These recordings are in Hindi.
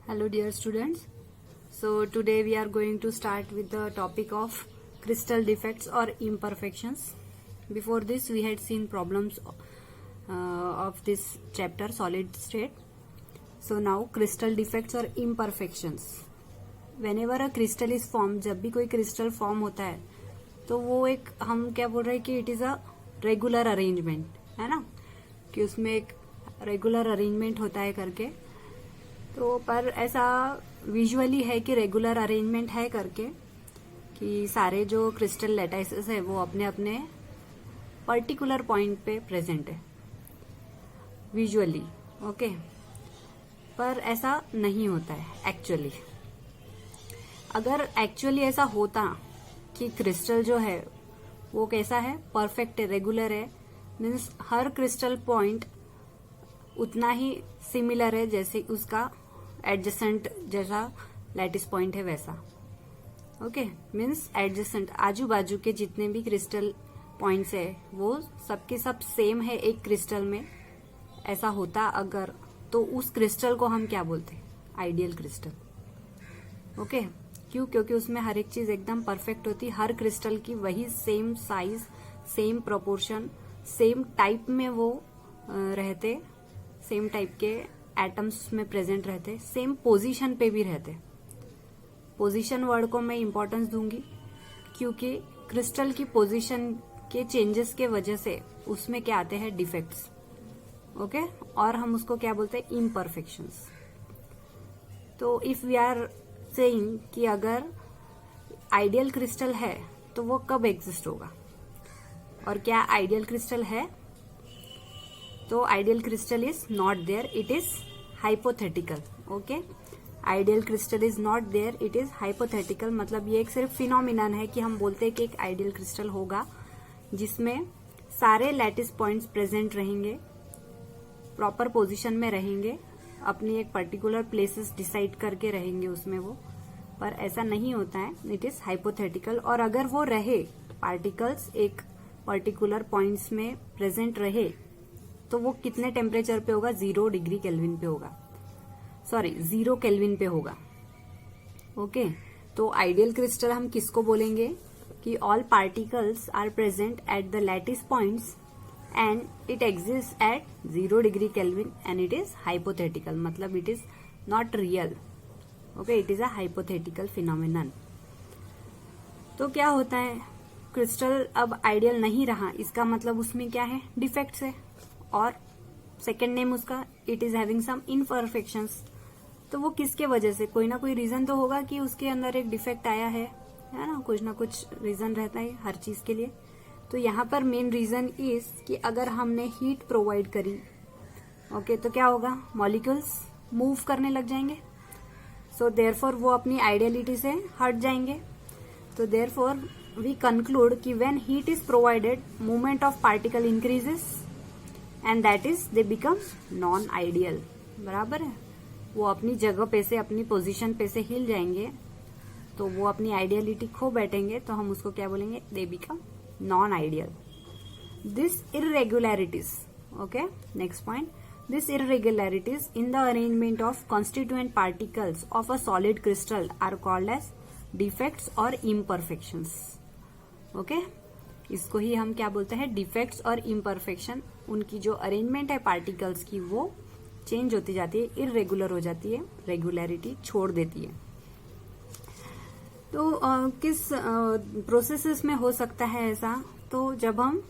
Hello dear students. So today we are going to start with the topic of crystal defects or imperfections. Before this we had seen problems of this chapter solid state. So now crystal defects or imperfections. Whenever a crystal is formed, जब भी कोई crystal form होता है तो वो एक हम क्या बोल रहे हैं कि it is a regular arrangement, है ना, कि उसमें एक रेगुलर अरेंजमेंट होता है करके। तो पर ऐसा विजुअली है कि रेगुलर अरेंजमेंट है करके कि सारे जो क्रिस्टल लैटाइसेस है वो अपने अपने पर्टिकुलर पॉइंट पे प्रेजेंट है विजुअली, ओके। पर ऐसा नहीं होता है एक्चुअली। अगर एक्चुअली ऐसा होता कि क्रिस्टल जो है वो कैसा है, परफेक्ट है, रेगुलर है, मीन्स हर क्रिस्टल पॉइंट उतना ही सिमिलर है जैसे उसका एडजेसेंट जैसा लैटिस पॉइंट है वैसा, ओके। मीन्स एडजेसेंट आजू बाजू के जितने भी क्रिस्टल पॉइंट्स है वो सबके सब सेम है एक क्रिस्टल में। ऐसा होता अगर, तो उस क्रिस्टल को हम क्या बोलते हैं, आइडियल क्रिस्टल, ओके। क्यों? क्योंकि उसमें हर एक चीज एकदम परफेक्ट होती, हर क्रिस्टल की वही same size, same proportion, same type में वो रहते, सेम टाइप के एटम्स में प्रेजेंट रहते, सेम पोजीशन पे भी रहते। पोजीशन वर्ड को मैं इंपॉर्टेंस दूंगी क्योंकि क्रिस्टल की पोजीशन के चेंजेस के वजह से उसमें क्या आते हैं, डिफेक्ट्स, ओके। और हम उसको क्या बोलते हैं, इम्परफेक्शंस। तो इफ वी आर सेइंग कि अगर आइडियल क्रिस्टल है तो वो कब एग्जिस्ट होगा, और क्या आइडियल क्रिस्टल है? तो ideal crystal is not there, it is hypothetical, okay. Ideal crystal is not there, it is hypothetical. मतलब ये एक सिर्फ फिनोमिनन है कि हम बोलते हैं कि एक आइडियल क्रिस्टल होगा जिसमें सारे लैटिस पॉइंट्स प्रेजेंट रहेंगे, प्रॉपर पोजीशन में रहेंगे, अपनी एक पर्टिकुलर प्लेसेस डिसाइड करके रहेंगे उसमें वो। पर ऐसा नहीं होता है, इट इज हाइपोथेटिकल। और अगर वो रहे, पार्टिकल्स एक पर्टिकुलर पॉइंट्स में प्रेजेंट रहे, तो वो कितने टेम्परेचर पे होगा, 0 डिग्री केल्विन पे होगा, सॉरी 0 केल्विन पे होगा, ओके। तो आइडियल क्रिस्टल हम किसको बोलेंगे कि all particles are present at the lattice points and it exist at 0 degree kelvin and it is hypothetical, मतलब it is not real, okay, it is a hypothetical phenomenon. तो क्या होता है, क्रिस्टल अब आइडियल नहीं रहा, इसका मतलब उसमें क्या है, डिफेक्ट्स है, और सेकेंड नेम उसका, इट इज हैविंग सम इनपरफेक्शंस। तो वो किसके वजह से, कोई ना कोई रीजन तो होगा कि उसके अंदर एक डिफेक्ट आया है ना, कुछ ना कुछ रीजन रहता है हर चीज के लिए। तो यहाँ पर मेन रीजन इज कि अगर हमने हीट प्रोवाइड करी, ओके, तो क्या होगा, मॉलिक्यूल्स मूव करने लग जाएंगे। सो देयरफॉर वो अपनी आइडियलिटी से हट जाएंगे। तो देयरफॉर वी कंक्लूड कि when heat is provided, movement of particle increases and that is they become non ideal. बराबर है, वो अपनी जगह पे से, अपनी पोजीशन पे से हिल जाएंगे, तो वो अपनी आइडियलिटी खो बैठेंगे, तो हम उसको क्या बोलेंगे, they become non ideal. This irregularities, okay, next point, this irregularities in the arrangement of constituent particles of a solid crystal are called as defects or imperfections, okay। इसको ही हम क्या बोलते हैं, डिफेक्ट्स और इम्परफेक्शन। उनकी जो अरेंजमेंट है पार्टिकल्स की वो चेंज होती जाती है, इरेगुलर हो जाती है, रेगुलरिटी छोड़ देती है। तो किस प्रोसेसेस में हो सकता है ऐसा, तो जब हम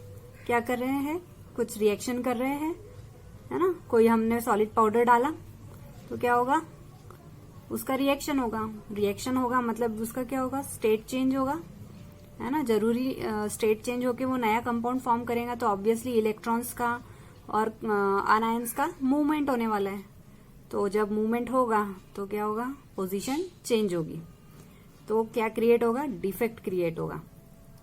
क्या कर रहे हैं, कुछ रिएक्शन कर रहे हैं, है ना, कोई हमने सॉलिड पाउडर डाला तो क्या होगा, उसका रिएक्शन होगा। रिएक्शन होगा मतलब उसका क्या होगा, स्टेट चेंज होगा, है ना। जरूरी स्टेट चेंज होके वो नया कंपाउंड फॉर्म करेगा, तो ऑब्वियसली इलेक्ट्रॉन्स का और आनायंस का मूवमेंट होने वाला है। तो जब मूवमेंट होगा तो क्या होगा, पोजीशन चेंज होगी, तो क्या क्रिएट होगा, डिफेक्ट क्रिएट होगा,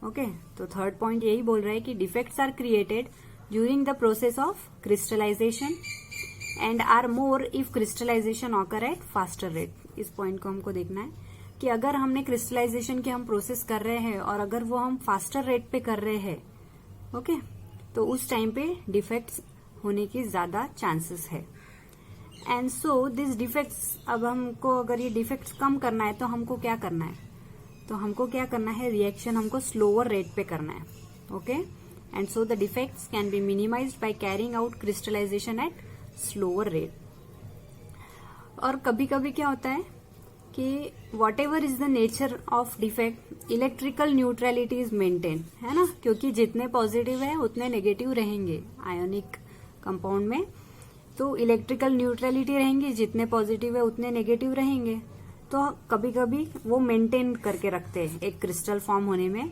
ओके। तो थर्ड पॉइंट यही बोल रहा है कि defects are created during the process of crystallisation and are more if crystallisation occur at faster rate. इस पॉइंट को हमको देखना है कि अगर हमने क्रिस्टलाइजेशन की हम प्रोसेस कर रहे हैं और अगर वो हम फास्टर रेट पे कर रहे हैं, ओके, तो उस टाइम पे डिफेक्ट्स होने की ज्यादा चांसेस है। एंड सो दिस डिफेक्ट्स, अब हमको अगर ये डिफेक्ट्स कम करना है तो हमको क्या करना है, तो हमको क्या करना है, रिएक्शन हमको स्लोअर रेट पे करना है. Okay, and so the defects can be minimised by carrying out crystallisation at slower rate. और कभी कभी क्या होता है कि whatever is the nature of defect, electrical neutrality is maintain, है ना, क्योंकि जितने पॉजिटिव है उतने नेगेटिव रहेंगे आयोनिक कंपाउंड में. तो इलेक्ट्रिकल न्यूट्रलिटी रहेंगी, जितने पॉजिटिव है उतने नेगेटिव रहेंगे. तो कभी कभी वो मेंटेन करके रखते हैं एक क्रिस्टल फॉर्म होने में.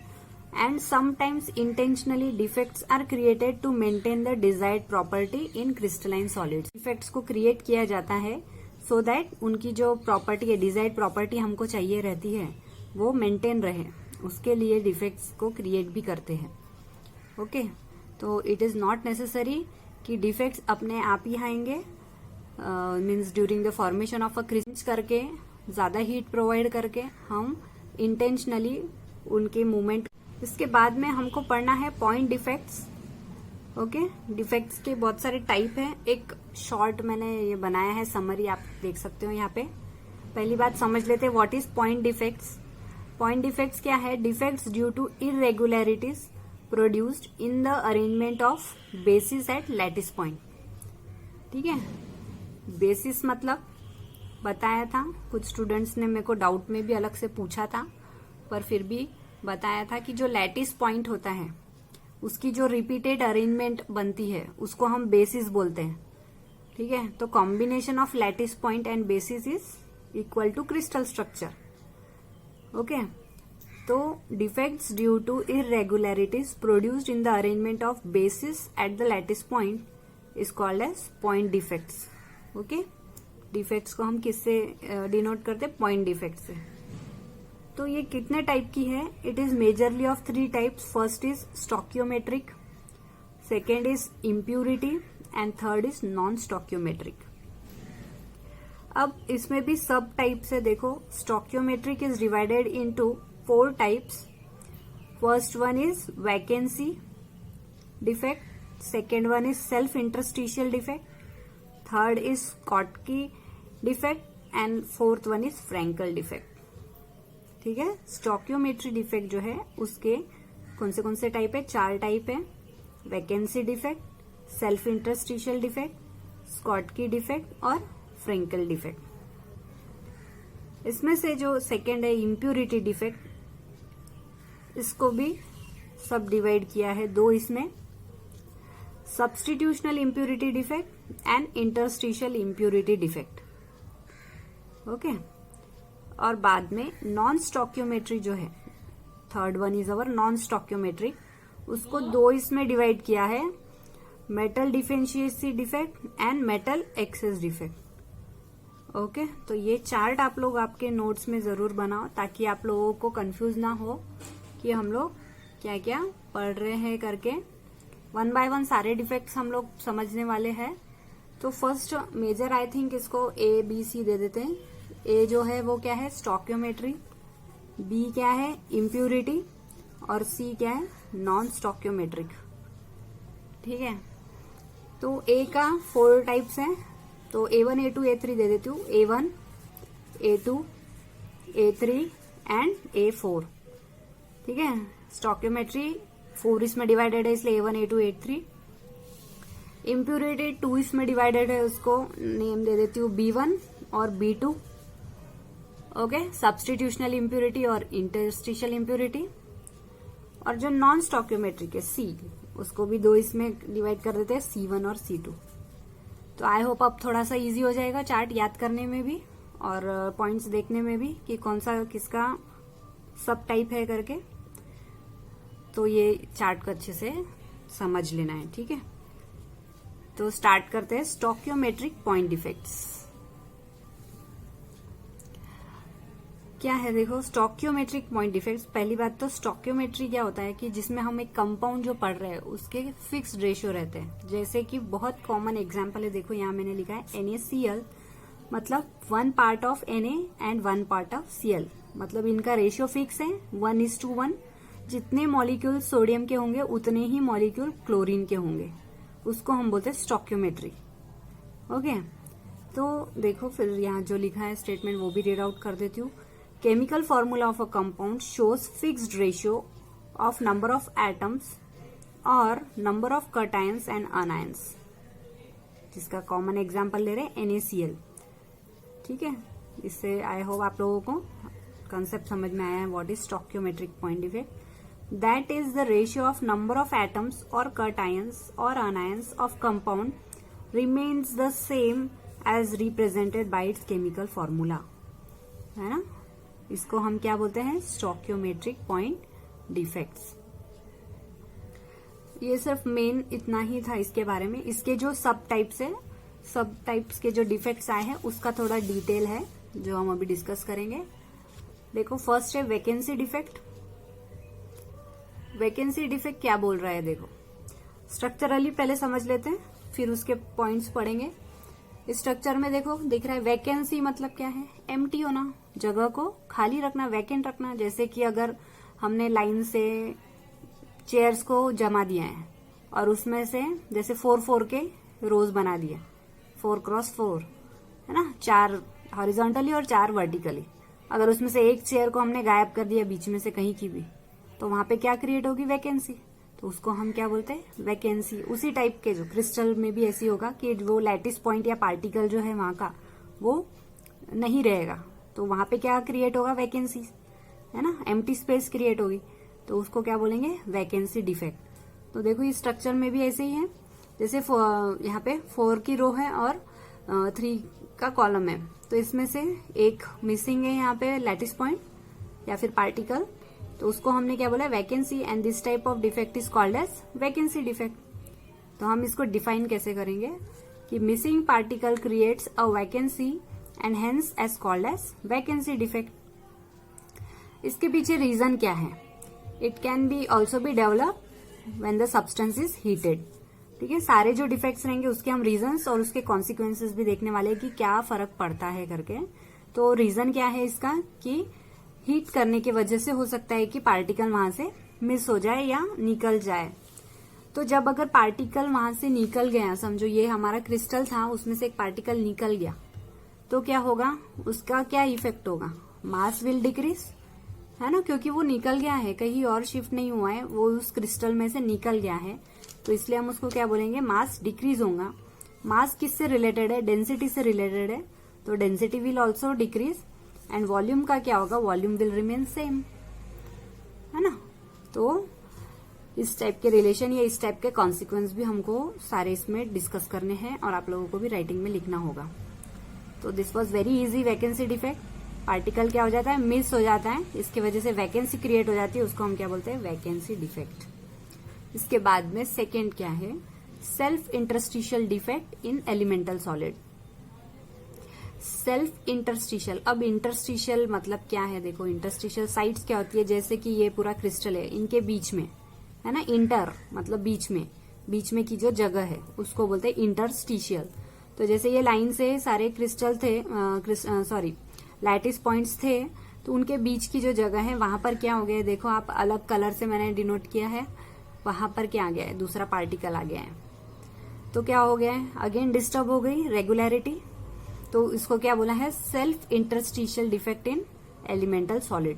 And sometimes intentionally defects are created to maintain the desired property in crystalline solids. Defects को क्रिएट किया जाता है सो दैट उनकी जो प्रॉपर्टी है, डिजायर्ड प्रॉपर्टी हमको चाहिए रहती है, वो मेंटेन रहे. उसके लिए डिफेक्ट्स को क्रिएट भी करते हैं. ओके, तो इट इज नॉट नेसेसरी कि डिफेक्ट्स अपने आप ही आएंगे. Means during the formation of a crystal करके, ज्यादा हीट प्रोवाइड करके हम इंटेंशनली उनके मूवमेंट. इसके बाद में हमको पढ़ना है पॉइंट डिफेक्ट्स. ओके, डिफेक्ट्स के बहुत सारे टाइप हैं. एक शॉर्ट मैंने ये बनाया है समरी, आप देख सकते हो यहाँ पे. पहली बात समझ लेते हैं what is point defects. Point defects क्या है, defects due to irregularities produced in the arrangement of basis at lattice point. ठीक है, बेसिस मतलब बताया था, कुछ स्टूडेंट्स ने मेरे को डाउट में भी अलग से पूछा था, पर फिर भी बताया था कि जो लैटिस पॉइंट होता है उसकी जो रिपीटेड अरेंजमेंट बनती है उसको हम बेसिस बोलते हैं. ठीक है, तो combination of lattice point and basis is equal to crystal structure. Okay, तो defects due to irregularities produced in the arrangement of basis at the lattice point is called as point defects. Okay, defects को हम किससे डिनोट करते हैं, पॉइंट डिफेक्ट से. तो ये कितने टाइप की है, it is majorly of 3 types. First is stoichiometric, second is impurity and third is non stoichiometric. अब इसमें भी सब टाइप्स है. देखो, stoichiometric is divided into 4 types. First one is vacancy defect, second one is self interstitial defect, third is Schottky defect and fourth one is Frenkel defect. ठीक है, स्टोकियोमेट्री डिफेक्ट जो है उसके कौन से टाइप है, 4 टाइप है. Vacancy defect, self interstitial defect, Schottky defect और फ्रैंकल डिफेक्ट. इसमें से जो सेकेंड है इम्प्यूरिटी डिफेक्ट, इसको भी सब डिवाइड किया है 2 इसमें, substitutional impurity defect and interstitial impurity defect. Okay, और बाद में नॉन स्टोकियोमेट्री जो है, third one is our non stoichiometry, उसको 2 इसमें डिवाइड किया है, metal deficiency defect and metal excess defect. Okay, तो ये चार्ट आप लोग आपके नोट्स में जरूर बनाओ ताकि आप लोगों को कंफ्यूज ना हो कि हम लोग क्या क्या पढ़ रहे हैं करके. 1 बाय 1 सारे डिफेक्ट्स हम लोग समझने वाले हैं. तो फर्स्ट मेजर आई थिंक इसको ABC दे देते हैं. ए जो है वो क्या है, स्टोकियोमेट्री, बी क्या है, इम्प्यूरिटी, और सी क्या है, नॉन स्टोकियोमेट्रिक. ठीक है, तो ए का 4 टाइप्स हैं, तो A1 A2 A3 दे देती हूँ. A1 A2 A3 and A4. ठीक है, स्टोकियोमेट्री 4 इसमें डिवाइडेड है, इसलिए A1 A2 A3. इम्प्यूरिटी 2 इसमें डिवाइडेड है, उसको नेम दे देती हूँ B1 और B2. ओके, सब्स्टिट्यूशनल इम्प्यूरिटी और इंटरस्टिशियल इम्प्यूरिटी. और जो नॉन स्टोकियोमेट्रिक है C, उसको भी 2 इसमें डिवाइड कर देते हैं, C1 और C2. तो आई होप अब थोड़ा सा इजी हो जाएगा चार्ट याद करने में भी और पॉइंट्स देखने में भी कि कौन सा किसका सब टाइप है करके. तो ये चार्ट को अच्छे से समझ लेना है. ठीक है, तो स्टार्ट करते हैं स्टोकियोमेट्रिक पॉइंट डिफेक्ट्स. क्या है, देखो, स्टोकियोमेट्रिक पॉइंट डिफेक्ट्स. पहली बात तो स्टोकियोमेट्री क्या होता है कि जिसमें हम एक कंपाउंड जो पढ़ रहे हैं उसके फिक्स्ड रेशियो रहते हैं. जैसे कि बहुत कॉमन एग्जांपल है, देखो यहाँ मैंने लिखा है NaCl, मतलब 1 part of Na and 1 part of Cl, मतलब इनका रेशियो फिक्स है 1:1. जितने मॉलिक्यूल सोडियम के होंगे उतने ही मॉलिक्यूल क्लोरीन के होंगे, उसको हम बोलते हैं स्टोकियोमेट्री. ओके, तो देखो फिर यहाँ जो लिखा है स्टेटमेंट वो भी रीड आउट कर देती हूँ। Chemical formula of a compound shows fixed ratio of number of atoms और number of cations and anions, जिसका कॉमन एग्जांपल ले रहे हैं NaCl। ठीक है, इससे आई होप आप लोगों को कंसेप्ट समझ में आया है what is stoichiometric point defect. That is the ratio of number of atoms और कटायंस और anions of compound remains the same as represented by its chemical formula, है ना। इसको हम क्या बोलते हैं, स्टोइकियोमेट्रिक पॉइंट डिफेक्ट्स। ये सिर्फ मेन इतना ही था इसके बारे में। इसके जो सब टाइप्स के जो डिफेक्ट्स आए हैं उसका थोड़ा डिटेल है जो हम अभी डिस्कस करेंगे। देखो फर्स्ट है वैकेंसी डिफेक्ट। वैकेंसी डिफेक्ट क्या बोल रहा है, देखो स्ट्रक्चरली पहले समझ लेते हैं फिर उसके पॉइंट्स पढ़ेंगे। इस स्ट्रक्चर में देखो दिख रहा है वैकेंसी मतलब क्या है, एम्प्टी होना, जगह को खाली रखना, वैकेंट रखना। जैसे कि अगर हमने लाइन से चेयर्स को जमा दिया है और उसमें से जैसे 4 के रोज बना दिए, 4x4 है ना, 4 हॉरिजॉन्टली और 4 वर्टिकली। अगर उसमें से एक चेयर को हमने गायब कर दिया बीच में से कहीं की भी, तो वहां पे क्या क्रिएट होगी, वैकेंसी। तो उसको हम क्या बोलते हैं, वैकेंसी। उसी टाइप के जो क्रिस्टल में भी ऐसी होगा कि वो लैटिस पॉइंट या पार्टिकल जो है वहां का वो नहीं रहेगा, तो वहां पे क्या क्रिएट होगा, वैकेंसी, है ना, एम्प्टी स्पेस क्रिएट होगी। तो उसको क्या बोलेंगे, वैकेंसी डिफेक्ट। तो देखो इस स्ट्रक्चर में भी ऐसे ही है, जैसे यहाँ पे 4 की रो है और 3 का कॉलम है, तो इसमें से एक मिसिंग है यहाँ पे लैटिस पॉइंट या फिर पार्टिकल, तो उसको हमने क्या बोला, vacancy. And this type of defect is called as vacancy defect. तो हम इसको डिफाइन कैसे करेंगे कि missing particle creates a vacancy and hence as called as vacancy defect. इसके पीछे रीजन क्या है, it can be also be develop when the substance is heated. ठीक है, सारे जो डिफेक्ट्स रहेंगे उसके हम रीजंस और उसके कॉन्सिक्वेंसेस भी देखने वाले हैं कि क्या फर्क पड़ता है करके। तो रीजन क्या है इसका कि हीट करने की वजह से हो सकता है कि पार्टिकल वहां से मिस हो जाए या निकल जाए। तो जब अगर पार्टिकल वहां से निकल गया, समझो ये हमारा क्रिस्टल था, उसमें से एक पार्टिकल निकल गया, तो क्या होगा, उसका क्या इफेक्ट होगा, मास विल डिक्रीज, है ना, क्योंकि वो निकल गया है, कहीं और शिफ्ट नहीं हुआ है, वो उस क्रिस्टल में से निकल गया है, तो इसलिए हम उसको क्या बोलेंगे, मास डिक्रीज होगा। मास किससे रिलेटेड है, डेंसिटी से रिलेटेड है, तो density will also decrease. And volume का क्या होगा, वॉल्यूम विल रिमेन सेम, है ना। तो इस टाइप के रिलेशन या इस टाइप के कॉन्सिक्वेंस भी हमको सारे इसमें डिस्कस करने हैं और आप लोगों को भी राइटिंग में लिखना होगा। तो this was very easy, vacancy defect. Particle क्या हो जाता है, मिस हो जाता है, इसकी वजह से वैकेंसी क्रिएट हो जाती है, उसको हम क्या बोलते हैं, वैकेंसी डिफेक्ट। इसके बाद में सेकेंड क्या है, self interstitial defect in elemental solid. Self interstitial, अब इंटरस्टिशियल मतलब क्या है, देखो इंटरस्टिशियल साइट्स क्या होती है, जैसे कि ये पूरा क्रिस्टल है, इनके बीच में, है ना, इंटर मतलब बीच में की जो जगह है उसको बोलते हैं इंटरस्टिशियल। तो जैसे ये लाइन से सारे क्रिस्टल थे, लैटिस पॉइंट्स थे, तो उनके बीच की जो जगह है वहां पर क्या हो गया है, देखो आप अलग कलर से मैंने डिनोट किया है, वहां पर क्या आ गया है, दूसरा पार्टिकल आ गया है, तो क्या हो गया है, अगेन डिस्टर्ब हो गई रेगुलरिटी। तो इसको क्या बोला है, self interstitial defect in elemental solid.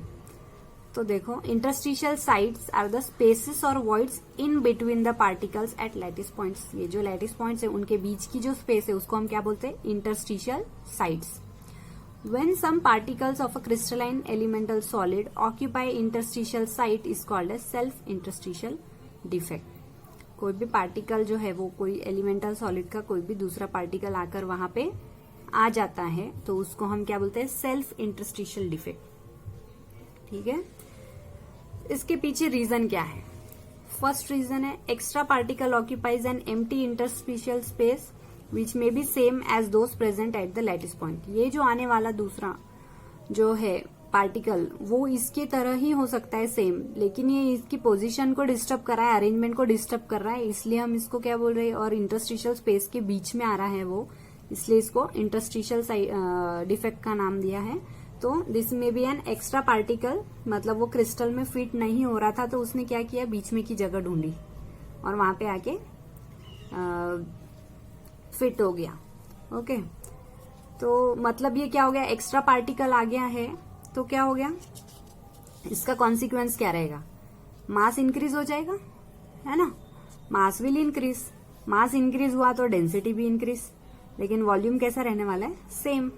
तो देखो interstitial sites are the spaces और voids in between the particles at lattice points. ये जो लैटिस पॉइंट्स है उनके बीच की जो स्पेस है उसको हम क्या बोलते हैं, interstitial sites. When some particles of a crystalline elemental solid occupy interstitial site is called as self-interstitial defect. कोई भी पार्टिकल जो है वो कोई एलिमेंटल सॉलिड का कोई भी दूसरा पार्टिकल आकर वहां पे आ जाता है तो उसको हम क्या बोलते हैं, सेल्फ इंटरस्टिशियल डिफेक्ट। ठीक है, इसके पीछे रीजन क्या है, फर्स्ट रीजन है extra particle occupies an empty interstitial space which may be same as those present at the lattice point. ये जो आने वाला दूसरा जो है पार्टिकल वो इसकी तरह ही हो सकता है सेम, लेकिन ये इसकी पोजीशन को डिस्टर्ब कर रहा है, अरेंजमेंट को डिस्टर्ब कर रहा है, इसलिए हम इसको क्या बोल रहे हैं, और इंटरस्टिशियल स्पेस के बीच में आ रहा है वो, इसलिए इसको इंटरस्टिशियल डिफेक्ट का नाम दिया है। तो दिस में बी एन एक्स्ट्रा पार्टिकल, मतलब वो क्रिस्टल में फिट नहीं हो रहा था तो उसने क्या किया, बीच में की जगह ढूंढी और वहां पे आके फिट हो गया। ओके, तो मतलब ये क्या हो गया, एक्स्ट्रा पार्टिकल आ गया है तो क्या हो गया, इसका कॉन्सिक्वेंस क्या रहेगा, मास इंक्रीज हो जाएगा, है ना, mass will increase, mass increase हुआ तो डेंसिटी भी इंक्रीज, लेकिन वॉल्यूम कैसा रहने वाला है, सेम,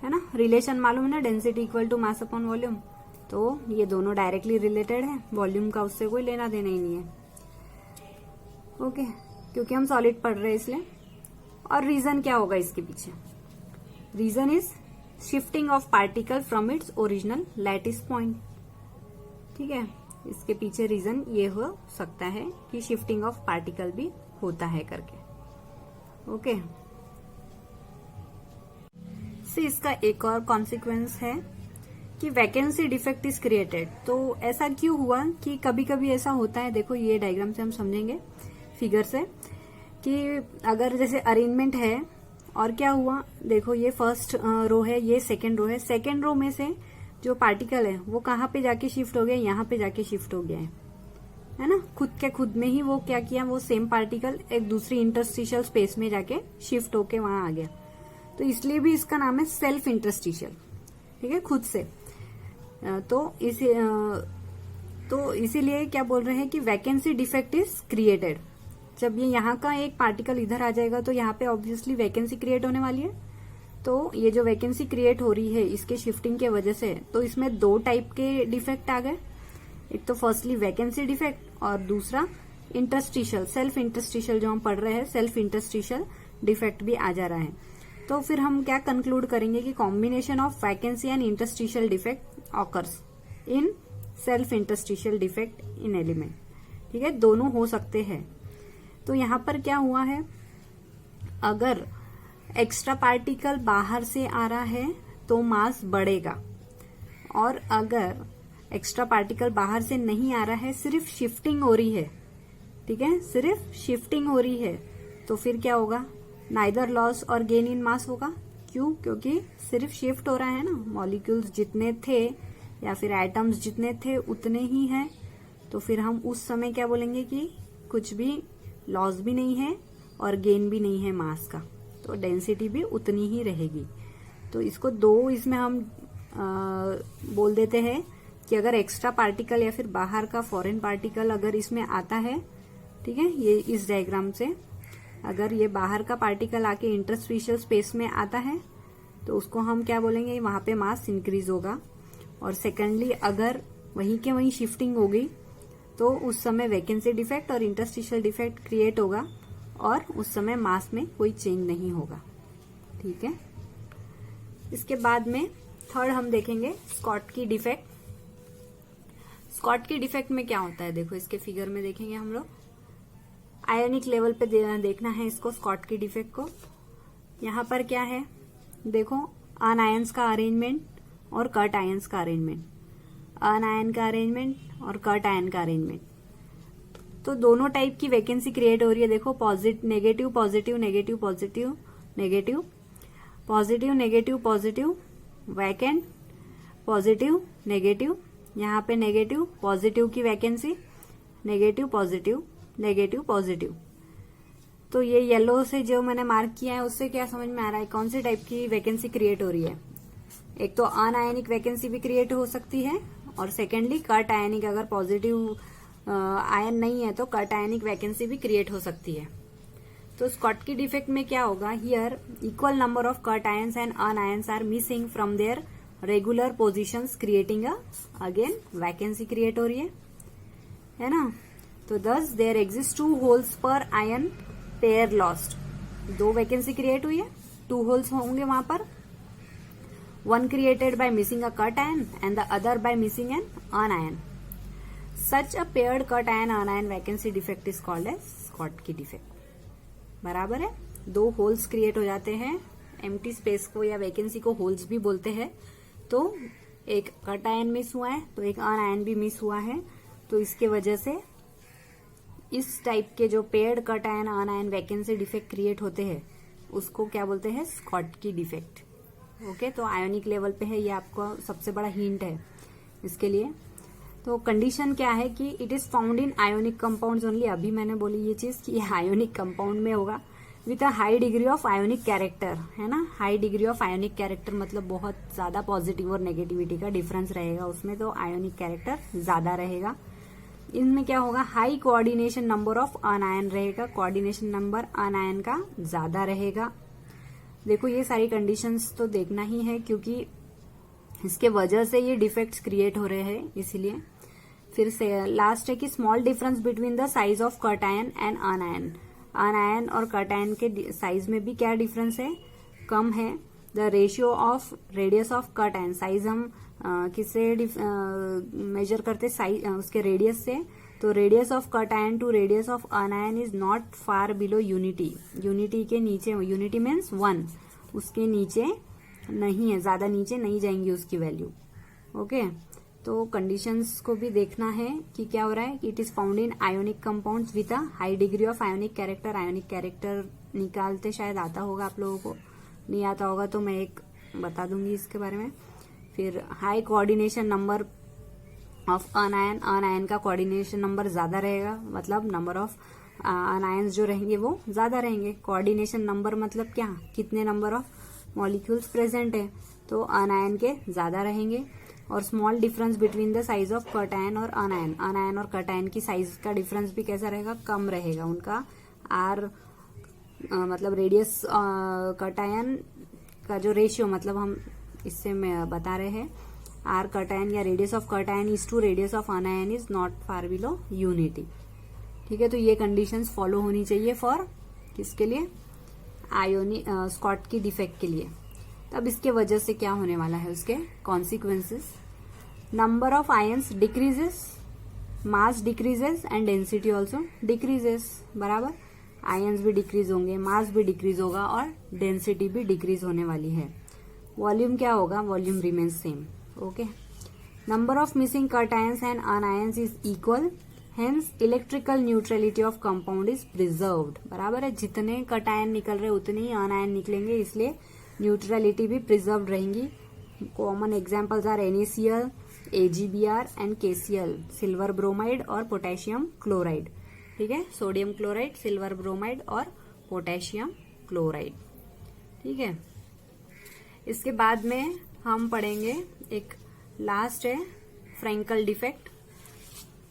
है ना, रिलेशन मालूम है ना, density equal to mass upon volume, तो ये दोनों डायरेक्टली रिलेटेड है, वॉल्यूम का उससे कोई लेना देना ही नहीं है। ओके, क्योंकि हम सॉलिड पढ़ रहे हैं इसलिए। और रीजन क्या होगा इसके पीछे, reason is shifting of particle from its original lattice point. ठीक है, इसके पीछे रीजन ये हो सकता है कि शिफ्टिंग ऑफ पार्टिकल भी होता है करके। ओके, से इसका एक और कॉन्सिक्वेंस है कि वैकेंसी डिफेक्ट इज क्रिएटेड। तो ऐसा क्यों हुआ कि कभी कभी ऐसा होता है, देखो ये डायग्राम से हम समझेंगे, फिगर से, कि अगर जैसे अरेंजमेंट है और क्या हुआ, देखो ये फर्स्ट रो है, ये सेकेंड रो है, सेकेंड रो में से जो पार्टिकल है वो कहाँ पे जाके शिफ्ट हो गया, यहाँ पे जाके शिफ्ट हो गया है ना, खुद में ही वो क्या किया, वो सेम पार्टिकल एक दूसरी इंटरस्टिशियल स्पेस में जाके शिफ्ट होके वहां आ गया, तो इसलिए भी इसका नाम है सेल्फ इंटरस्टिशियल। ठीक है, खुद से। तो इसीलिए क्या बोल रहे हैं कि वैकेंसी डिफेक्ट इज क्रिएटेड। जब ये यहाँ का एक पार्टिकल इधर आ जाएगा तो यहाँ पे ऑब्वियसली वैकेंसी क्रिएट होने वाली है। तो ये जो वैकेंसी क्रिएट हो रही है इसके शिफ्टिंग के वजह से, तो इसमें दो टाइप के डिफेक्ट आ गए, एक तो फर्स्टली वैकेंसी डिफेक्ट और दूसरा इंटरस्टिशियल, सेल्फ इंटरस्टिशियल जो हम पढ़ रहे हैं, सेल्फ इंटरस्टिशियल डिफेक्ट भी आ जा रहा है। तो फिर हम क्या कंक्लूड करेंगे कि combination of vacancy and interstitial defect occurs in self interstitial defect in element. ठीक है, दोनों हो सकते हैं। तो यहाँ पर क्या हुआ है, अगर एक्स्ट्रा पार्टिकल बाहर से आ रहा है तो मास बढ़ेगा, और अगर एक्स्ट्रा पार्टिकल बाहर से नहीं आ रहा है, सिर्फ शिफ्टिंग हो रही है, ठीक है, सिर्फ शिफ्टिंग हो रही है, तो फिर क्या होगा, नाइदर लॉस और गेन इन मास होगा। क्यों, क्योंकि सिर्फ शिफ्ट हो रहा है ना, मॉलिक्यूल्स जितने थे या फिर एटम्स जितने थे उतने ही हैं, तो फिर हम उस समय क्या बोलेंगे कि कुछ भी लॉस भी नहीं है और गेन भी नहीं है मास का, तो डेंसिटी भी उतनी ही रहेगी। तो इसको दो इसमें हम बोल देते हैं कि अगर एक्स्ट्रा पार्टिकल या फिर बाहर का फॉरेन पार्टिकल अगर इसमें आता है, ठीक है, ये इस डायग्राम से अगर ये बाहर का पार्टिकल आके इंटरस्टिशियल स्पेस में आता है तो उसको हम क्या बोलेंगे, वहां पे मास इंक्रीज होगा। और सेकेंडली अगर वहीं के वहीं शिफ्टिंग हो गई तो उस समय वैकेंसी डिफेक्ट और इंटरस्टिशियल डिफेक्ट क्रिएट होगा और उस समय मास में कोई चेंज नहीं होगा। ठीक है, इसके बाद में थर्ड हम देखेंगे स्कॉटकी डिफेक्ट। स्कॉटकी डिफेक्ट में क्या होता है, देखो इसके फिगर में देखेंगे हम लोग, आयोनिक लेवल पे देखना है इसको, स्कॉटकी डिफेक्ट को। यहाँ पर क्या है, देखो अनआयंस का अरेंजमेंट और कट आयंस का अरेंजमेंट, अनआयन का अरेंजमेंट और कट आयन का अरेंजमेंट, तो दोनों टाइप की वैकेंसी क्रिएट हो रही है। देखो positive negative positive negative positive negative positive negative positive vacant positive negative, यहाँ पे नेगेटिव पॉजिटिव की vacancy, negative positive negative positive. तो ये येलो से जो मैंने मार्क किया है उससे क्या समझ में आ रहा है कौन सी टाइप की वैकेंसी क्रिएट हो रही है। एक तो अनआयनिक वैकेंसी भी क्रिएट हो सकती है और सेकेंडली कट आयनिक, अगर पॉजिटिव आयन नहीं है तो कट आयनिक वैकेंसी भी क्रिएट हो सकती है। तो स्कॉटकी डिफेक्ट में क्या होगा, here equal number of cations and anions are missing from their regular positions creating again vacancy create हो रही है ना। तो thus there exist 2 holes per ion pair lost, 2 vacancy create हुई है, 2 होल्स होंगे वहां पर, one created by missing a cut ion and the other by missing an anion. Such a paired cut ion anion vacancy defect is called as Schottky defect. बराबर है, 2 होल्स क्रिएट हो जाते हैं, एम्प्टी स्पेस को या वैकेंसी को होल्स भी बोलते हैं। तो एक कट आयन मिस हुआ है तो एक अनआयन भी मिस हुआ है, तो इसके वजह से इस टाइप के जो paired cation anion vacancy defect create होते हैं उसको क्या बोलते हैं, स्कॉटकी डिफेक्ट। ओके, तो आयोनिक लेवल पे है, ये आपको सबसे बड़ा हिंट है इसके लिए। तो कंडीशन क्या है कि it is found in ionic compounds only, अभी मैंने बोली ये चीज कि ये आयोनिक कंपाउंड में होगा, with a high degree of ionic character, है ना। High degree of ionic character मतलब बहुत ज्यादा पॉजिटिव और नेगेटिविटी का डिफरेंस रहेगा उसमें, तो आयोनिक कैरेक्टर ज्यादा रहेगा। इनमें क्या होगा, हाई कोऑर्डिनेशन नंबर ऑफ अनायन रहेगा, कोऑर्डिनेशन नंबर अनायन का ज्यादा रहेगा। देखो ये सारी कंडीशंस तो देखना ही है क्योंकि इसके वजह से ये डिफेक्ट्स क्रिएट हो रहे हैं, इसीलिए। फिर से लास्ट है कि small difference between the size of cation and अनायन, अनायन और कटायन के साइज में भी क्या डिफरेंस है, कम है। The ratio of radius of cation, size हम किससे मेजर करते, साइज उसके रेडियस से, तो radius of cation to radius of anion is not far below unity, unity के नीचे, यूनिटी मीन्स 1, उसके नीचे नहीं है, ज्यादा नीचे नहीं जाएंगी उसकी वैल्यू। ओके, तो कंडीशंस को भी देखना है कि क्या हो रहा है। It is found in ionic compounds with a high degree of ionic character, ionic character निकालते शायद आता होगा आप लोगों को, नहीं आता होगा तो मैं एक बता दूंगी इसके बारे में। फिर हाई कोऑर्डिनेशन नंबर ऑफ अनायन, अनायन का कोऑर्डिनेशन नंबर ज्यादा रहेगा, मतलब नंबर ऑफ अनायंस जो रहेंगे वो ज्यादा रहेंगे। कोऑर्डिनेशन नंबर मतलब क्या, कितने नंबर ऑफ मॉलिक्यूल्स प्रेजेंट है, तो अनायन के ज्यादा रहेंगे। और small difference between the size of cation और अनायन, अनायन और कटायन की साइज का डिफरेंस भी कैसा रहेगा, कम रहेगा। उनका आर मतलब रेडियस कटायन का जो रेशियो, मतलब हम इससे मैं बता रहे हैं, आर कटायन या radius of cation is to radius of anion is not far below unity. ठीक है, तो ये कंडीशंस फॉलो होनी चाहिए फॉर किसके लिए, आयोनी स्कॉट की डिफेक्ट के लिए। तब इसके वजह से क्या होने वाला है, उसके consequences, number of ions decreases, mass decreases and density also decreases, बराबर। आयंस भी डिक्रीज होंगे, मास भी डिक्रीज होगा और डेंसिटी भी डिक्रीज होने वाली है। वॉल्यूम क्या होगा, volume remains same. Okay, number of missing cations and anions is equal, hence electrical neutrality of compound is preserved, बराबर है। जितने कटायन निकल रहे उतने ही अनायन निकलेंगे, इसलिए न्यूट्रलिटी भी प्रिजर्व रहेंगी। Common examples are NaCl, AgBr and KCl, silver bromide और पोटेशियम क्लोराइड। ठीक है, सोडियम क्लोराइड, सिल्वर ब्रोमाइड और पोटेशियम क्लोराइड। ठीक है, इसके बाद में हम पढ़ेंगे एक लास्ट है फ्रैंकल डिफेक्ट।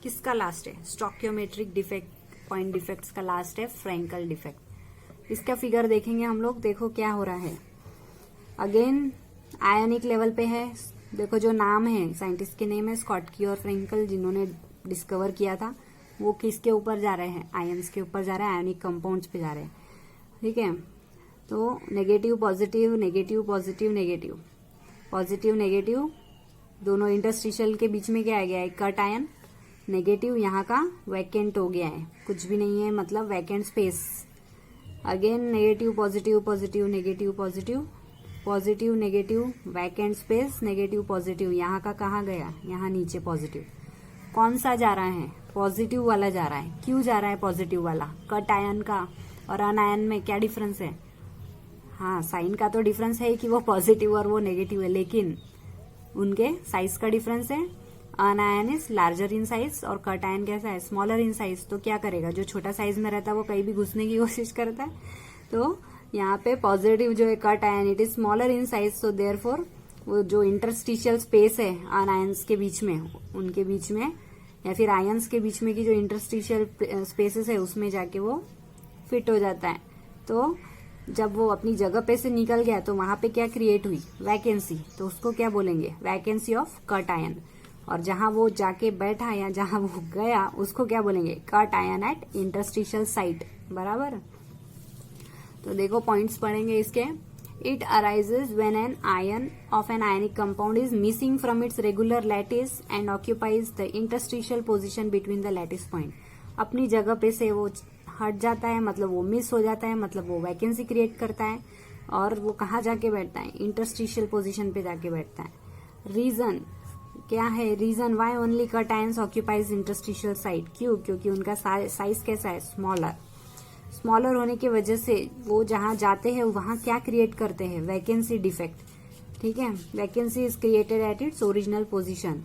किसका लास्ट है, स्टोकियोमेट्रिक डिफेक्ट, पॉइंट डिफेक्ट्स का लास्ट है फ्रैंकल डिफेक्ट। इसका फिगर देखेंगे हम लोग। देखो क्या हो रहा है, अगेन आयनिक लेवल पे है। देखो जो नाम है, साइंटिस्ट के नेम है स्कॉटकी और फ्रैंकल, जिन्होंने डिस्कवर किया था, वो किसके ऊपर जा रहे हैं, आयंस के ऊपर जा रहे हैं, आयनिक कंपाउंड्स पे जा रहे हैं। ठीक है, तो negative positive, negative positive, negative positive, negative, दोनों इंटरस्टिशियल के बीच में क्या आ गया है, कट आयन। नेगेटिव यहाँ का वैकेंट हो गया है, कुछ भी नहीं है, मतलब vacant space. Again negative positive, positive negative positive, positive negative, vacant space, negative positive, यहाँ का कहाँ गया, यहाँ नीचे पॉजिटिव। कौन सा जा रहा है, पॉजिटिव वाला जा रहा है। क्यों जा रहा है पॉजिटिव वाला, कट आयन का और अनायन में क्या डिफरेंस है, हाँ साइन का तो डिफरेंस है कि वो पॉजिटिव और वो नेगेटिव है, लेकिन उनके साइज का डिफरेंस है। अनायन इज लार्जर इन साइज और कट आयन कैसा है, स्मॉलर इन साइज। तो क्या करेगा, जो छोटा साइज में रहता है वो कहीं भी घुसने की कोशिश करता है। तो यहाँ पे पॉजिटिव जो है cut ion, it is smaller in size, so therefore वो जो इंटरस्टिशियल स्पेस है अनायंस के बीच में, उनके बीच में या फिर आयंस के बीच में की जो इंटरस्टिशियल स्पेसेस है उसमें जाके वो फिट हो जाता है। तो जब वो अपनी जगह पे से निकल गया तो वहां पे क्या क्रिएट हुई, वैकेंसी। तो उसको क्या बोलेंगे, वैकेंसी ऑफ कट आयन। और जहां वो जाके बैठा या जहां वो गया उसको क्या बोलेंगे, cation at interstitial site, बराबर। तो देखो पॉइंट्स पढ़ेंगे इसके। It arises when an ion of an ionic compound is missing from its regular lattice and occupies the interstitial position between the lattice point. अपनी जगह पे से वो हट जाता है, मतलब वो मिस हो जाता है, मतलब वो वैकेंसी क्रिएट करता है। और वो कहाँ जाके बैठता है, इंटरस्टिशियल पोजीशन पे जाके बैठता है। रीजन क्या है, reason why only cations occupies interstitial site. क्यों, क्योंकि उनका साइज कैसा है, स्मॉलर। स्मॉलर होने की वजह से वो जहां जाते हैं वहां क्या क्रिएट करते हैं, वैकेंसी डिफेक्ट। ठीक है, vacancy is created at its original position.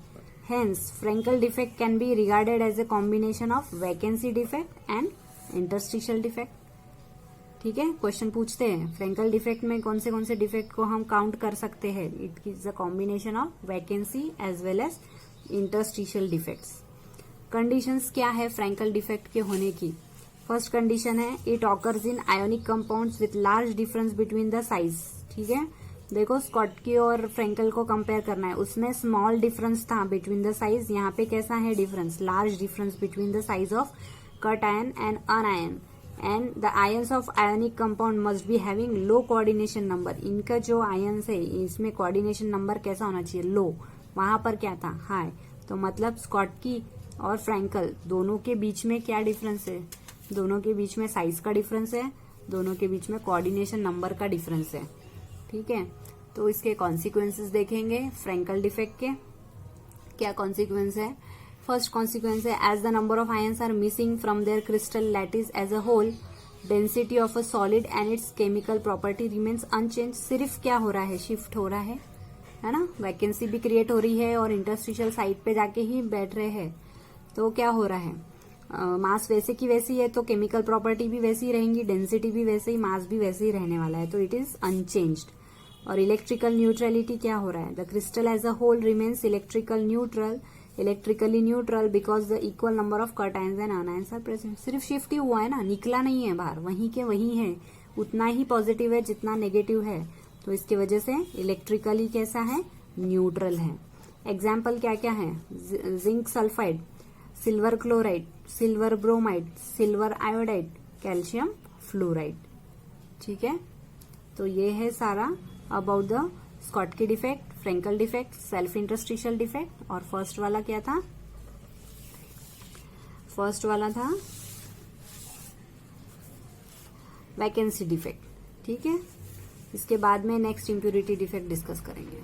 Hence Frenkel defect can be regarded as a combination of vacancy defect and interstitial defect. ठीक है, क्वेश्चन पूछते हैं फ्रेंकल डिफेक्ट में कौन से डिफेक्ट को हम काउंट कर सकते हैं. It is a combination of vacancy as well as interstitial defects. Conditions क्या है फ्रेंकल डिफेक्ट के होने की. फर्स्ट कंडीशन है it occurs in ionic compounds with large difference between the size. ठीक है, देखो स्कॉटकी और फ्रेंकल को कंपेयर करना है, उसमें स्मॉल डिफरेंस था बिटवीन द साइज, यहाँ पे कैसा है difference, large difference between the size of cation and anion. And the ions of ionic compound must be having low coordination number. इनका जो आयन्स है इसमें कोऑर्डिनेशन नंबर कैसा होना चाहिए, लो. वहां पर क्या था, हाई. तो मतलब स्कॉटकी और फ्रेंकल दोनों के बीच में क्या डिफरेंस है, दोनों के बीच में साइज का डिफरेंस है, दोनों के बीच में कोऑर्डिनेशन नंबर का डिफरेंस है. ठीक है, तो इसके कॉन्सिक्वेंसेस देखेंगे फ्रेंकल डिफेक्ट के. क्या कॉन्सिक्वेंस है. फर्स्ट कॉन्सिक्वेंस है as the number of ions are missing from their crystal lattice as a whole, density of a solid and its chemical property remains unchange. सिर्फ क्या हो रहा है, शिफ्ट हो रहा है ना, वैकेंसी भी क्रिएट हो रही है और इंटरस्टिशियल साइड पे जाके ही बैठ रहे हैं. तो क्या हो रहा है, मास वैसे की वैसी है तो केमिकल प्रॉपर्टी भी वैसी ही रहेंगी, डेंसिटी भी वैसे ही, मास भी वैसे ही रहने वाला है. तो इट इज अनचेंज्ड. और इलेक्ट्रिकल न्यूट्रलिटी क्या हो रहा है, the crystal as a whole remains electrically neutral because the equal number of cations and anions are present. सिर्फ शिफ्ट ही हुआ है ना, निकला नहीं है बाहर, वहीं के वहीं है, उतना ही पॉजिटिव है जितना नेगेटिव है. तो इसकी वजह से इलेक्ट्रिकली कैसा है, न्यूट्रल है. एग्जाम्पल क्या क्या है, zinc sulphide, silver chloride, silver bromide, silver iodide, calcium fluoride. ठीक है, तो ये है सारा about the Schottky defect, Frenkel defect, self interstitial defect. और फर्स्ट वाला क्या था, फर्स्ट वाला था वैकेंसी डिफेक्ट. ठीक है, इसके बाद में नेक्स्ट इम्प्योरिटी डिफेक्ट डिस्कस करेंगे.